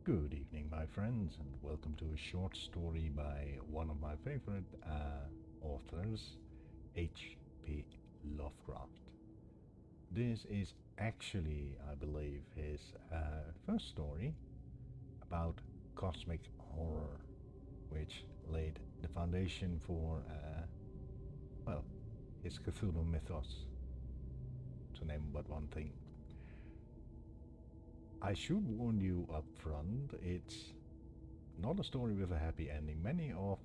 Good evening, my friends, and welcome to a short story by one of my favorite authors, HP Lovecraft. This is actually, I believe, his first story about cosmic horror, which laid the foundation for, well, his Cthulhu mythos, to name but one thing. I should warn you up front, it's not a story with a happy ending. Many of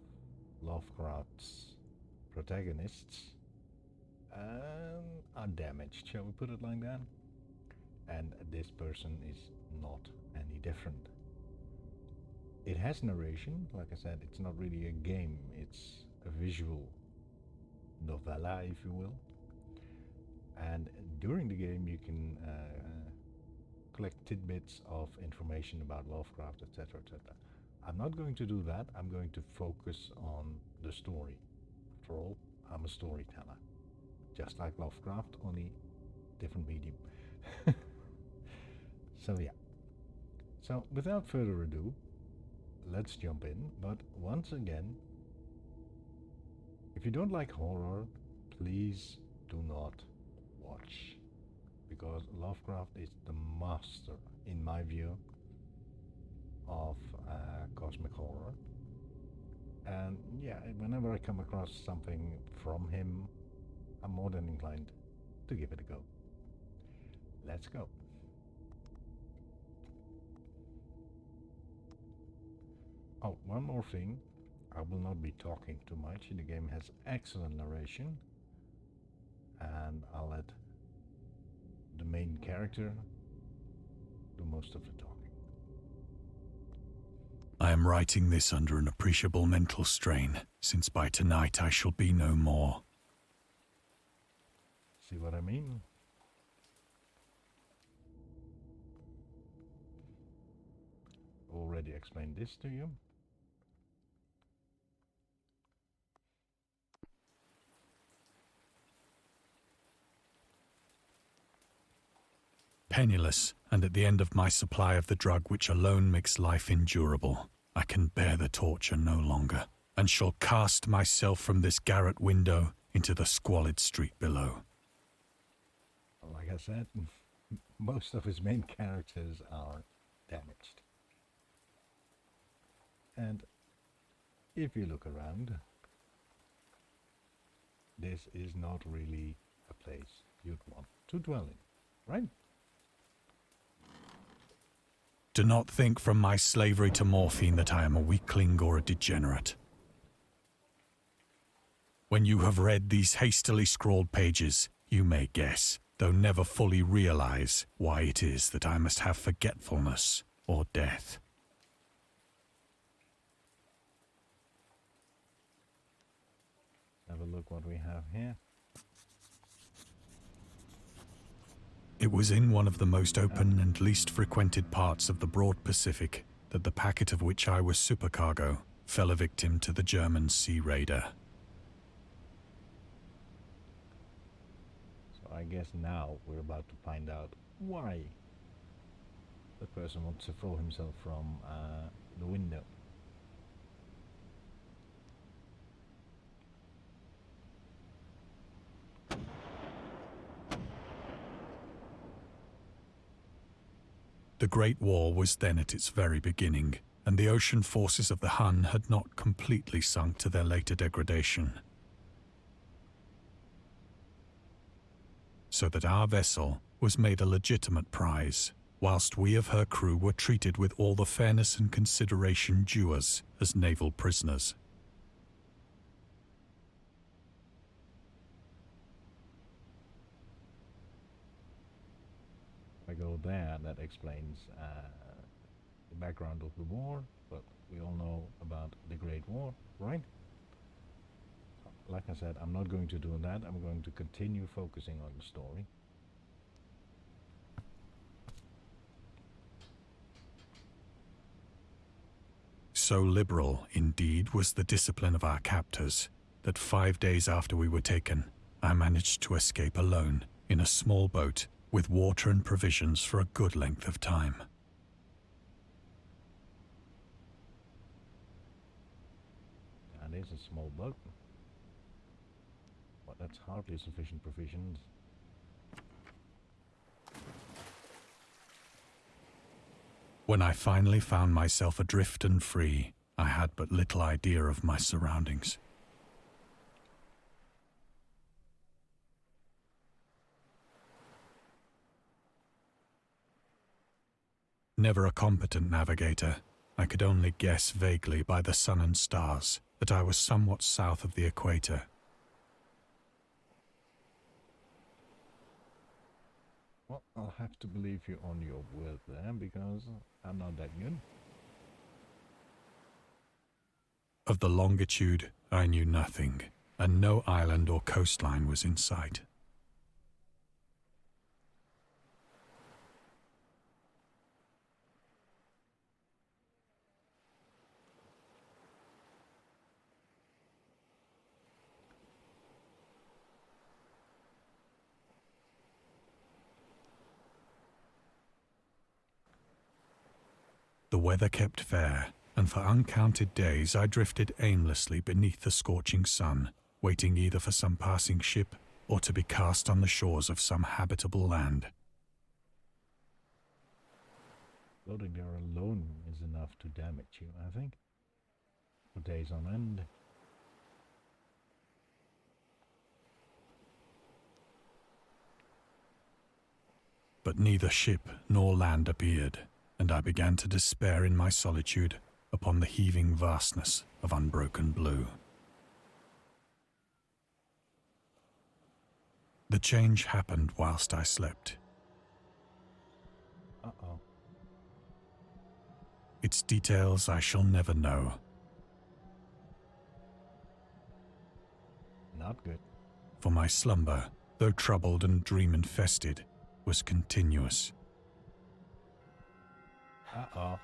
Lovecraft's protagonists are damaged, shall we put it like that? And this person is not any different. It has narration, like I said, it's not really a game, it's a visual novella, if you will. And during the game you can collect tidbits of information about Lovecraft, etc., etc. I'm not going to do that. I'm going to focus on the story. After all, I'm a storyteller. Just like Lovecraft, only different medium. So yeah. So without further ado, let's jump in. But once again, if you don't like horror, please do not watch. Because Lovecraft is the master, in my view, of cosmic horror. And yeah, whenever I come across something from him, I'm more than inclined to give it a go. Let's go. Oh, one more thing. I will not be talking too much. The game has excellent narration. And I'll let the main character do most of the talking. I am writing this under an appreciable mental strain, since by tonight I shall be no more. See what I mean? Already explained this to you. Penniless, and at the end of my supply of the drug which alone makes life endurable, I can bear the torture no longer, and shall cast myself from this garret window into the squalid street below. Like I said, most of his main characters are damaged. And if you look around, this is not really a place you'd want to dwell in, right? Do not think from my slavery to morphine that I am a weakling or a degenerate. When you have read these hastily scrawled pages, you may guess, though never fully realize, why it is that I must have forgetfulness or death. Have a look what we have here. It was in one of the most open and least frequented parts of the broad Pacific that the packet of which I was supercargo fell a victim to the German sea raider. So I guess now we're about to find out why the person wants to throw himself from the window. The Great War was then at its very beginning, and the ocean forces of the Hun had not completely sunk to their later degradation. So that our vessel was made a legitimate prize, whilst we of her crew were treated with all the fairness and consideration due us as naval prisoners. If I go there, that explains the background of the war, but we all know about the Great War, right? Like I said, I'm not going to do that. I'm going to continue focusing on the story. So liberal, indeed, was the discipline of our captors, that 5 days after we were taken, I managed to escape alone in a small boat with water and provisions for a good length of time. That is a small boat. But that's hardly sufficient provisions. When I finally found myself adrift and free, I had but little idea of my surroundings. Never a competent navigator, I could only guess vaguely by the sun and stars that I was somewhat south of the equator. Well, I'll have to believe you on your word there, because I'm not that good. Of the longitude, I knew nothing, and no island or coastline was in sight. The weather kept fair, and for uncounted days I drifted aimlessly beneath the scorching sun, waiting either for some passing ship or to be cast on the shores of some habitable land. Floating there alone is enough to damage you, I think. For days on end. But neither ship nor land appeared, and I began to despair in my solitude upon the heaving vastness of unbroken blue. The change happened whilst I slept. Uh-oh. Its details I shall never know. Not good. For my slumber, though troubled and dream-infested, was continuous. Uh-oh.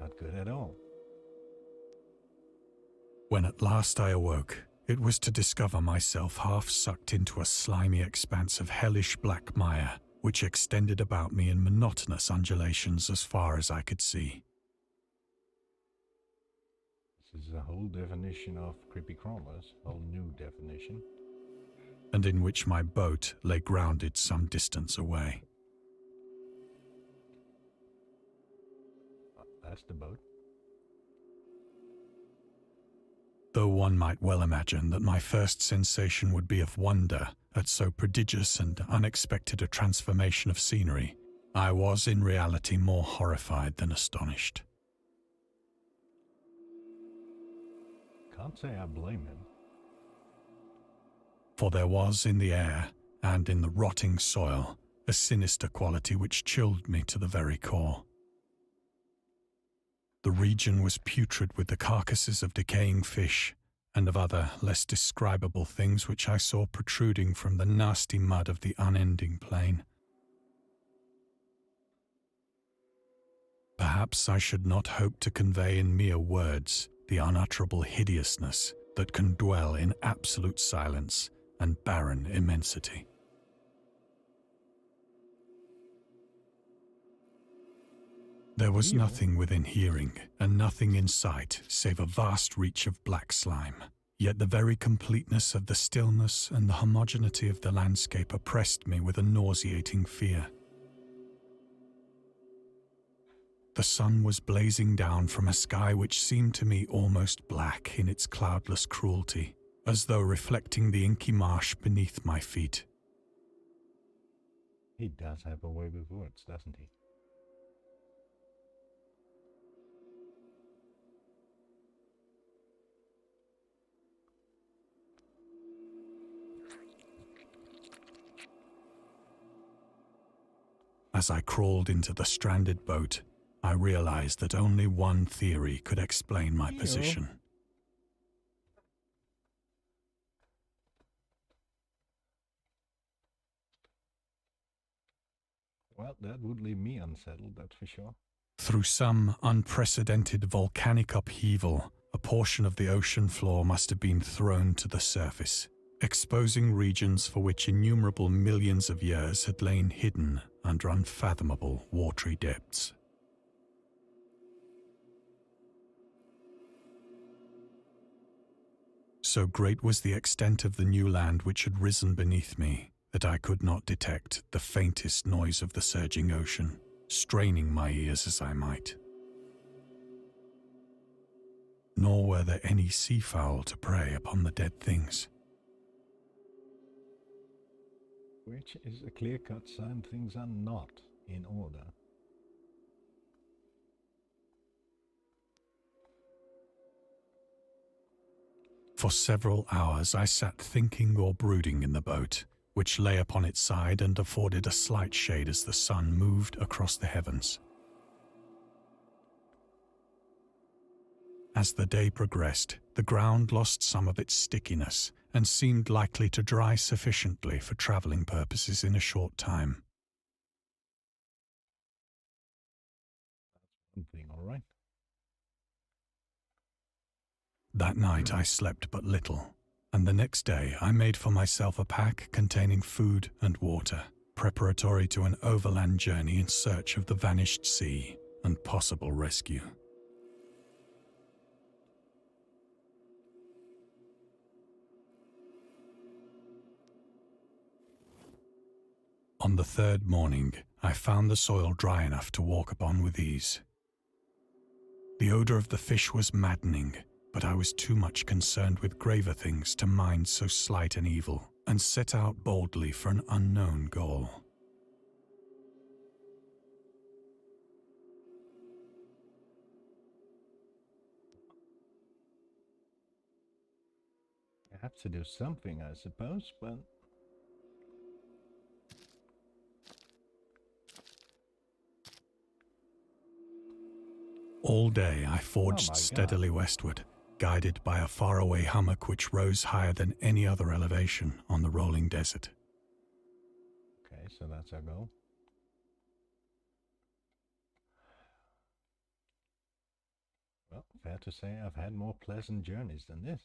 Not good at all. When at last I awoke, it was to discover myself half sucked into a slimy expanse of hellish black mire, which extended about me in monotonous undulations as far as I could see. This is a whole definition of creepy crawlers, whole new definition. And in which my boat lay grounded some distance away. That's the boat. Though one might well imagine that my first sensation would be of wonder at so prodigious and unexpected a transformation of scenery, I was in reality more horrified than astonished. Can't say I blame him. For there was in the air, and in the rotting soil, a sinister quality which chilled me to the very core. The region was putrid with the carcasses of decaying fish, and of other, less describable things which I saw protruding from the nasty mud of the unending plain. Perhaps I should not hope to convey in mere words the unutterable hideousness that can dwell in absolute silence and barren immensity. There was nothing within hearing, and nothing in sight, save a vast reach of black slime. Yet the very completeness of the stillness and the homogeneity of the landscape oppressed me with a nauseating fear. The sun was blazing down from a sky which seemed to me almost black in its cloudless cruelty, as though reflecting the inky marsh beneath my feet. He does have a way with words, doesn't he? As I crawled into the stranded boat, I realized that only one theory could explain my position. Well, that would leave me unsettled, that's for sure. Through some unprecedented volcanic upheaval, a portion of the ocean floor must have been thrown to the surface, exposing regions for which innumerable millions of years had lain hidden under unfathomable, watery depths. So great was the extent of the new land which had risen beneath me that I could not detect the faintest noise of the surging ocean, straining my ears as I might. Nor were there any seafowl to prey upon the dead things. Which is a clear-cut sign things are not in order. For several hours I sat thinking or brooding in the boat, which lay upon its side and afforded a slight shade as the sun moved across the heavens. As the day progressed, the ground lost some of its stickiness and seemed likely to dry sufficiently for travelling purposes in a short time. One thing, all right. That night I slept but little, and the next day I made for myself a pack containing food and water, preparatory to an overland journey in search of the vanished sea and possible rescue. On the third morning, I found the soil dry enough to walk upon with ease. The odour of the fish was maddening, but I was too much concerned with graver things to mind so slight an evil, and set out boldly for an unknown goal. I have to do something, I suppose, but All day I oh forged my steadily God. westward, guided by a faraway hummock which rose higher than any other elevation on the rolling desert. Okay, so that's our goal. Well, fair to say I've had more pleasant journeys than this.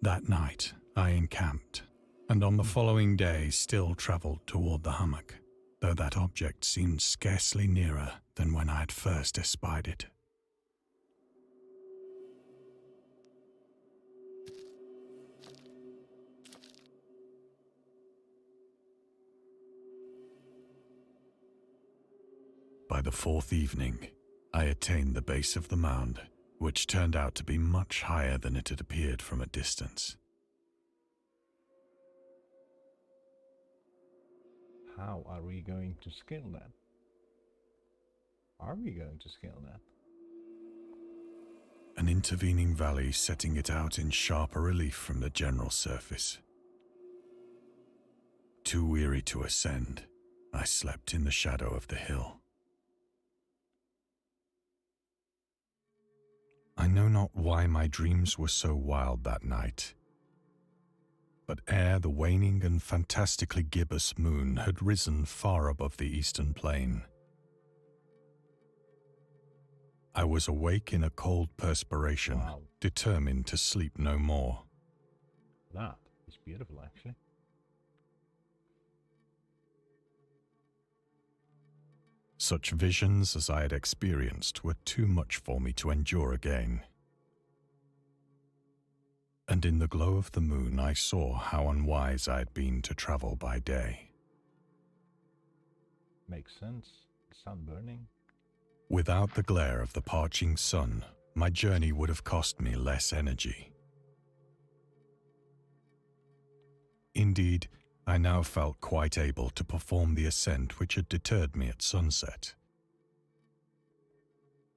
That night I encamped, and on the following day still travelled toward the hummock, though that object seemed scarcely nearer than when I had first espied it. By the fourth evening, I attained the base of the mound, which turned out to be much higher than it had appeared from a distance. How are we going to scale that? Are we going to scale that? An intervening valley setting it out in sharper relief from the general surface. Too weary to ascend, I slept in the shadow of the hill. I know not why my dreams were so wild that night, but ere the waning and fantastically gibbous moon had risen far above the eastern plain, I was awake in a cold perspiration, Wow. determined to sleep no more. That is beautiful, actually. Such visions as I had experienced were too much for me to endure again. And in the glow of the moon I saw how unwise I had been to travel by day. Makes sense. Sun burning. Without the glare of the parching sun, my journey would have cost me less energy. Indeed, I now felt quite able to perform the ascent which had deterred me at sunset.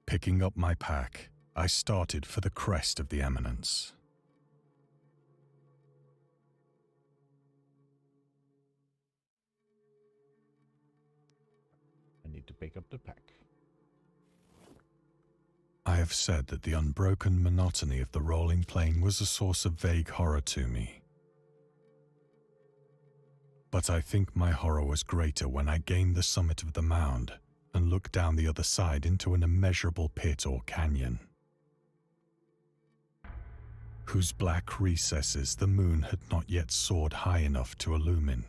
Picking up my pack, I started for the crest of the eminence. I need to pick up the pack. I have said that the unbroken monotony of the rolling plain was a source of vague horror to me. But I think my horror was greater when I gained the summit of the mound and looked down the other side into an immeasurable pit or canyon, whose black recesses the moon had not yet soared high enough to illumine.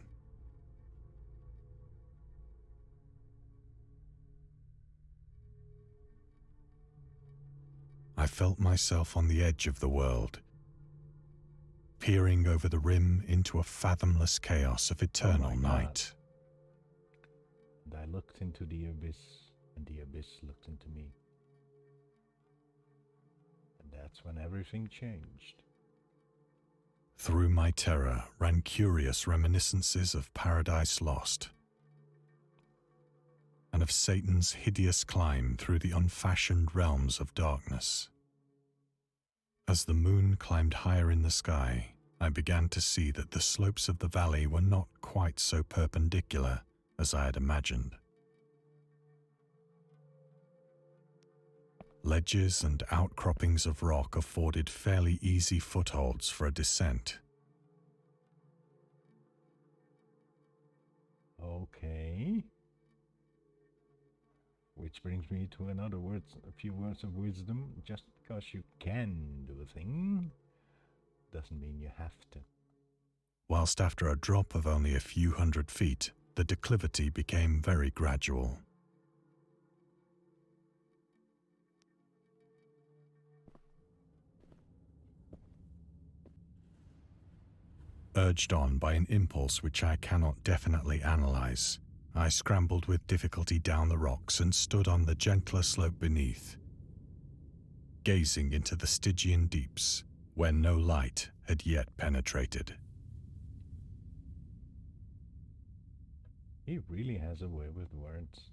I felt myself on the edge of the world, peering over the rim into a fathomless chaos of eternal night. And I looked into the abyss, and the abyss looked into me. And that's when everything changed. Through my terror ran curious reminiscences of Paradise Lost, and of Satan's hideous climb through the unfashioned realms of darkness. As the moon climbed higher in the sky, I began to see that the slopes of the valley were not quite so perpendicular as I had imagined. Ledges and outcroppings of rock afforded fairly easy footholds for a descent. Okay. Which brings me to a few words of wisdom. Just because you can do a thing doesn't mean you have to. Whilst after a drop of only a few hundred feet, the declivity became very gradual. Urged on by an impulse which I cannot definitely analyze, I scrambled with difficulty down the rocks and stood on the gentler slope beneath, gazing into the Stygian deeps where no light had yet penetrated. He really has a way with words.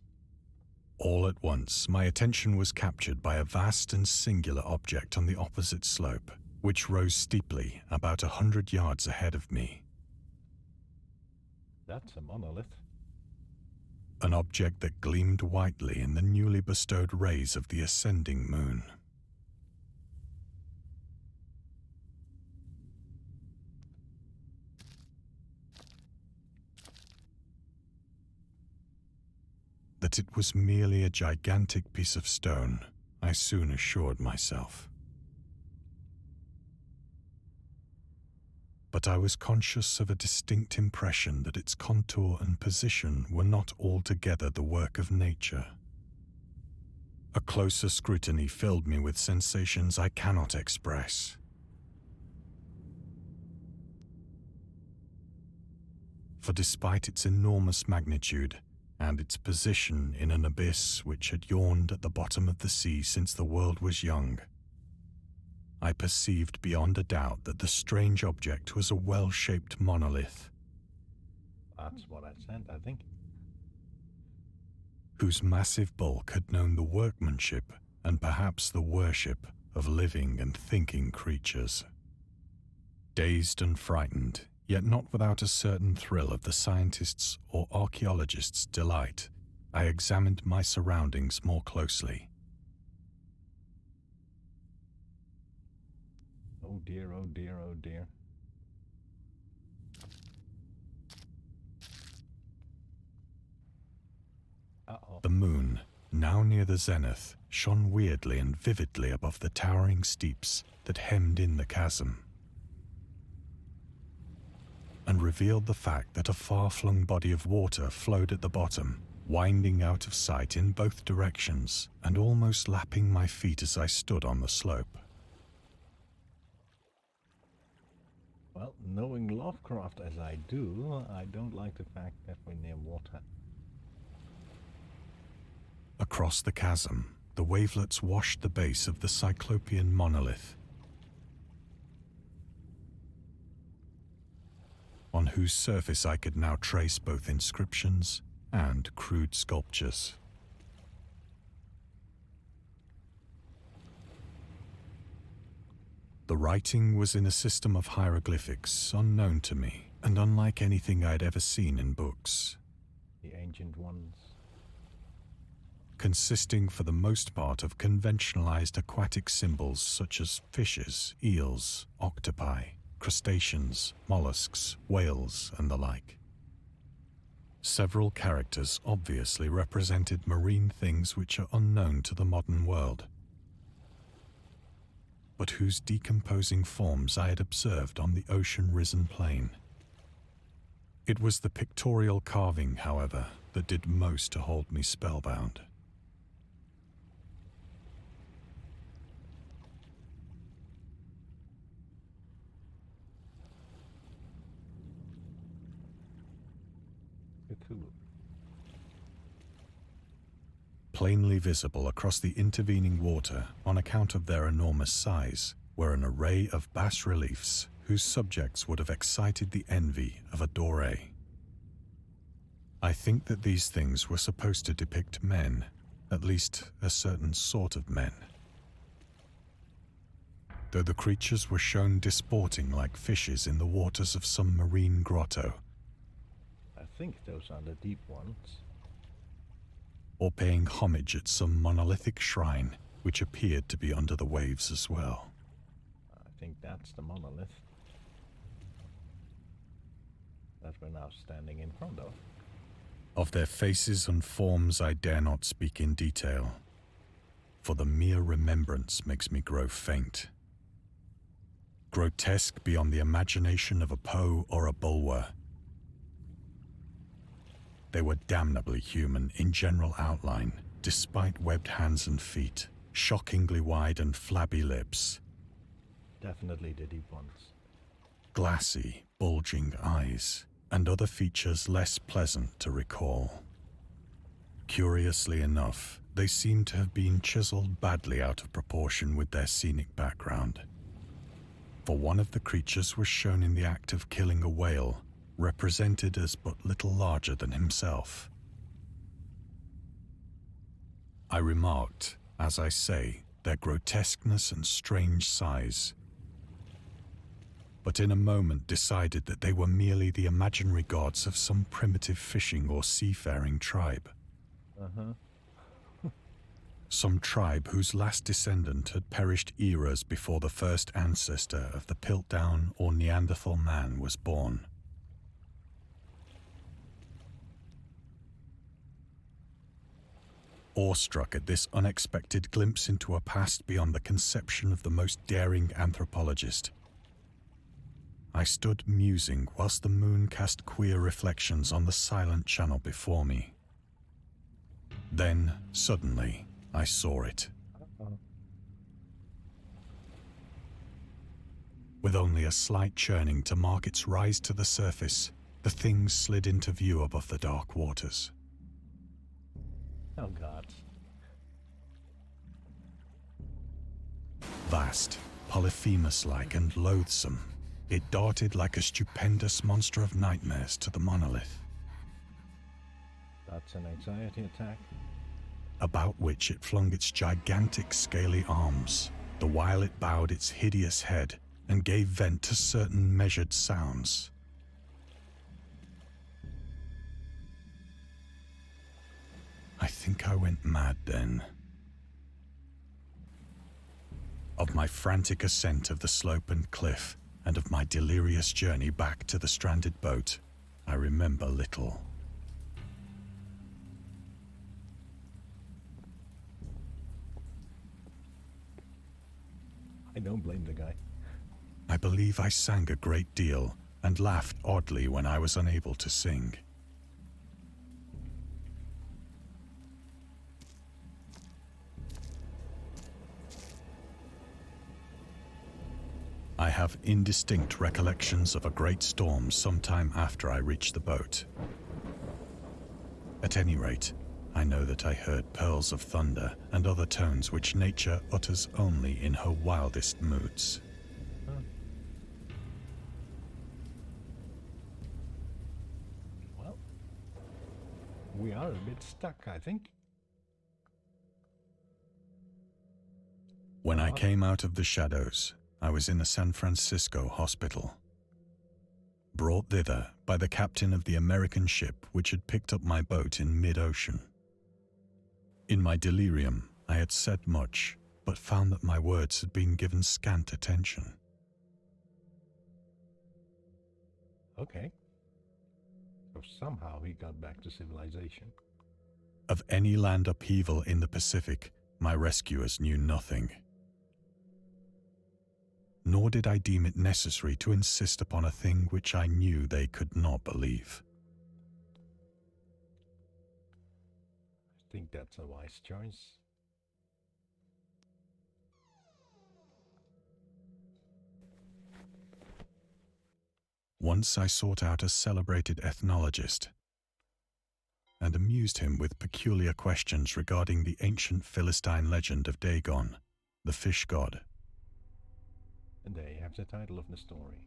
All at once, my attention was captured by a vast and singular object on the opposite slope, which rose steeply about 100 yards ahead of me. That's a monolith. An object that gleamed whitely in the newly bestowed rays of the ascending moon. That it was merely a gigantic piece of stone, I soon assured myself. But I was conscious of a distinct impression that its contour and position were not altogether the work of nature. A closer scrutiny filled me with sensations I cannot express. For despite its enormous magnitude, and its position in an abyss which had yawned at the bottom of the sea since the world was young, I perceived beyond a doubt that the strange object was a well-shaped monolith. That's what I said, I think. Whose massive bulk had known the workmanship and perhaps the worship of living and thinking creatures. Dazed and frightened, yet not without a certain thrill of the scientist's or archaeologist's delight, I examined my surroundings more closely. Oh dear, oh dear, oh dear. Uh-oh. The moon, now near the zenith, shone weirdly and vividly above the towering steeps that hemmed in the chasm, and revealed the fact that a far-flung body of water flowed at the bottom, winding out of sight in both directions and almost lapping my feet as I stood on the slope. Well, knowing Lovecraft as I do, I don't like the fact that we're near water. Across the chasm, the wavelets washed the base of the Cyclopean monolith, on whose surface I could now trace both inscriptions and crude sculptures. The writing was in a system of hieroglyphics unknown to me and unlike anything I had ever seen in books, The ancient ones. consisting for the most part of conventionalized aquatic symbols such as fishes, eels, octopi, crustaceans, mollusks, whales, and the like. Several characters obviously represented marine things which are unknown to the modern world, but whose decomposing forms I had observed on the ocean-risen plain. It was the pictorial carving, however, that did most to hold me spellbound. Cthulhu. Plainly visible across the intervening water on account of their enormous size were an array of bas-reliefs whose subjects would have excited the envy of a Dagon A. I think that these things were supposed to depict men, at least a certain sort of men. Though the creatures were shown disporting like fishes in the waters of some marine grotto, I think those are the deep ones. or paying homage at some monolithic shrine which appeared to be under the waves as well. I think that's the monolith that we're now standing in front of. Of their faces and forms I dare not speak in detail, for the mere remembrance makes me grow faint. Grotesque beyond the imagination of a Poe or a Bulwer, they were damnably human in general outline, despite webbed hands and feet, shockingly wide and flabby lips, Definitely the deep ones. glassy, bulging eyes, and other features less pleasant to recall. Curiously enough, they seem to have been chiseled badly out of proportion with their scenic background. For one of the creatures was shown in the act of killing a whale, represented as but little larger than himself. I remarked, as I say, their grotesqueness and strange size, but in a moment decided that they were merely the imaginary gods of some primitive fishing or seafaring tribe. Some tribe whose last descendant had perished eras before the first ancestor of the Piltdown or Neanderthal man was born. Awestruck at this unexpected glimpse into a past beyond the conception of the most daring anthropologist, I stood musing whilst the moon cast queer reflections on the silent channel before me. Then, suddenly, I saw it. With only a slight churning to mark its rise to the surface, the thing slid into view above the dark waters. Oh god. Vast, Polyphemus-like and loathsome, it darted like a stupendous monster of nightmares to the monolith, That's an anxiety attack. about which it flung its gigantic scaly arms, the while it bowed its hideous head and gave vent to certain measured sounds. I think I went mad then. Of my frantic ascent of the slope and cliff, and of my delirious journey back to the stranded boat, I remember little. I don't blame the guy. I believe I sang a great deal and laughed oddly when I was unable to sing. I have indistinct recollections of a great storm sometime after I reached the boat. At any rate, I know that I heard pearls of thunder and other tones which nature utters only in her wildest moods. Well, we are a bit stuck, I think. When I came out of the shadows, I was in a San Francisco hospital, brought thither by the captain of the American ship which had picked up my boat in mid-ocean. In my delirium, I had said much, but found that my words had been given scant attention. Okay. So somehow he got back to civilization. Of any land upheaval in the Pacific, my rescuers knew nothing. Nor did I deem it necessary to insist upon a thing which I knew they could not believe. I think that's a wise choice. Once I sought out a celebrated ethnologist and amused him with peculiar questions regarding the ancient Philistine legend of Dagon, the fish god. And there you have the title of the story.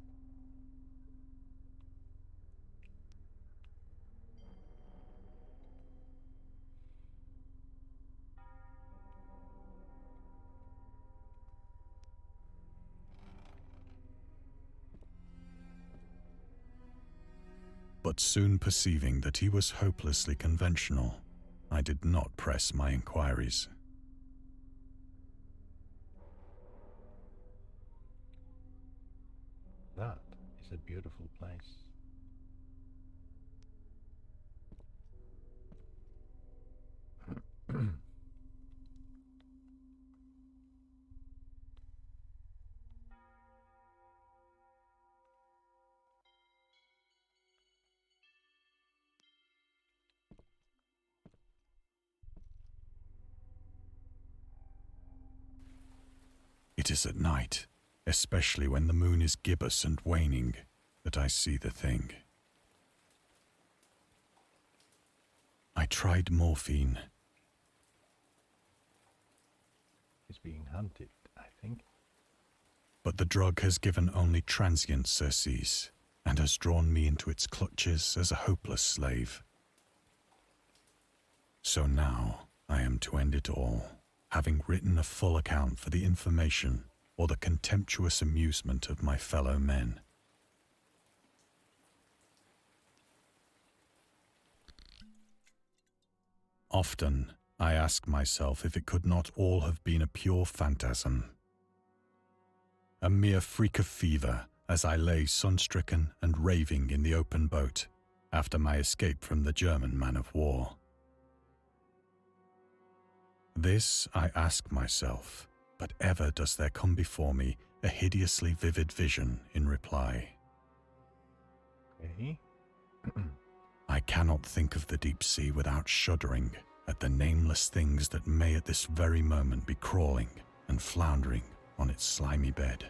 But soon perceiving that he was hopelessly conventional, I did not press my inquiries. That is a beautiful place. It is at night, especially when the moon is gibbous and waning, that I see the thing. I tried morphine. He's being hunted, I think. But the drug has given only transient surcease, and has drawn me into its clutches as a hopeless slave. So now I am to end it all, having written a full account for the information or the contemptuous amusement of my fellow men. Often I ask myself if it could not all have been a pure phantasm, a mere freak of fever as I lay sun-stricken and raving in the open boat after my escape from the German man-of-war. This I ask myself, but ever does there come before me a hideously vivid vision in reply. Okay. I cannot think of the deep sea without shuddering at the nameless things that may at this very moment be crawling and floundering on its slimy bed,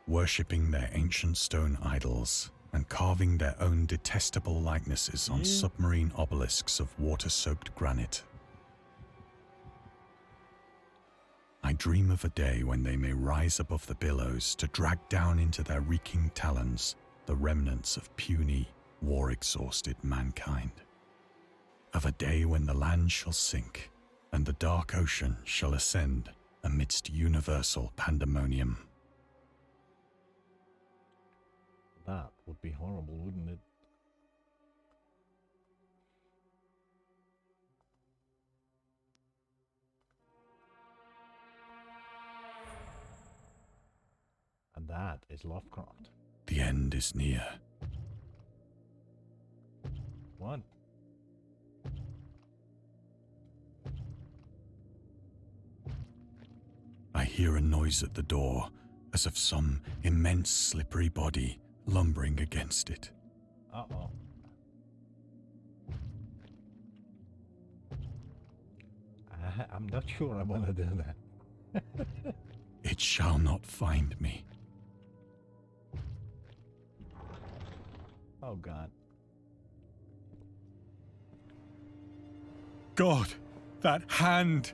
worshipping their ancient stone idols and carving their own detestable likenesses on submarine obelisks of water-soaked granite. I dream of a day when they may rise above the billows to drag down into their reeking talons the remnants of puny, war-exhausted mankind. Of a day when the land shall sink and the dark ocean shall ascend amidst universal pandemonium. That would be horrible, wouldn't it? And that is Lovecraft. The end is near. What? I hear a noise at the door, as of some immense slippery body lumbering against it. Uh-oh. I'm not sure I want to do that. It shall not find me. Oh, God. God, that hand!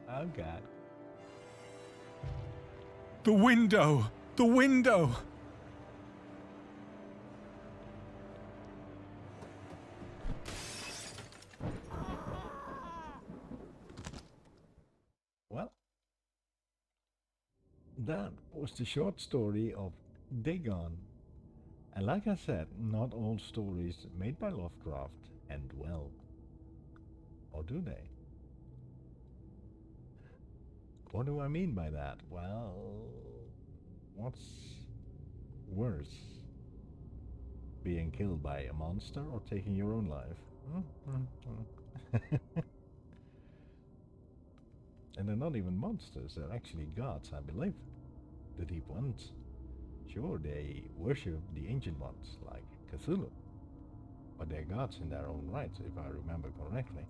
Oh, God. The window! The window! Well, that was the short story of Dagon. And like I said, not all stories made by Lovecraft end well. Or do they? What do I mean by that? Well, what's worse? Being killed by a monster or taking your own life? And they're not even monsters, they're actually gods, I believe. The Deep Ones. Sure, they worship the Ancient Ones, like Cthulhu. But they're gods in their own right, if I remember correctly.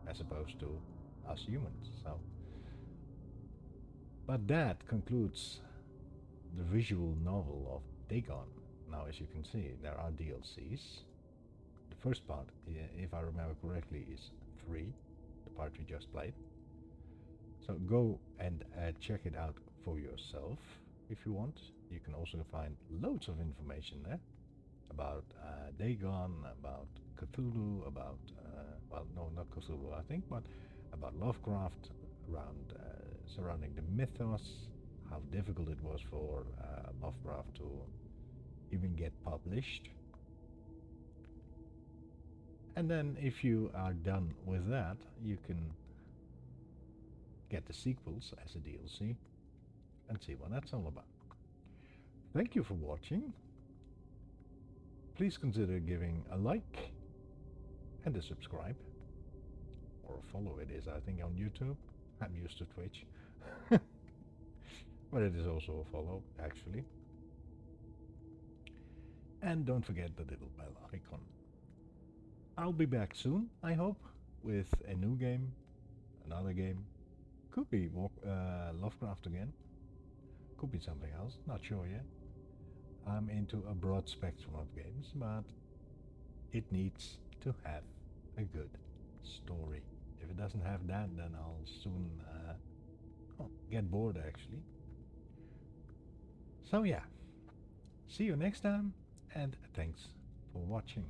As opposed to us humans, so. But that concludes the visual novel of Dagon. Now, as you can see, there are DLCs. The first part, if I remember correctly, is free, the part we just played. So go and check it out for yourself if you want. You can also find loads of information there about Dagon, about Cthulhu, about, well, no, not Cthulhu, I think, but about Lovecraft, around surrounding the mythos, how difficult it was for Lovecraft to even get published. And then if you are done with that, you can get the sequels as a DLC and see what that's all about. Thank you for watching. Please consider giving a like and a subscribe, or a follow. It is, I think, on YouTube. I'm used to Twitch. But it is also a follow, actually. And don't forget the little bell icon. I'll be back soon, I hope, with a new game, another game. Could be Lovecraft again. Could be something else, not sure yet. I'm into a broad spectrum of games, but it needs to have a good story. If it doesn't have that, then I'll soon get bored, actually. So yeah, see you next time, and thanks for watching.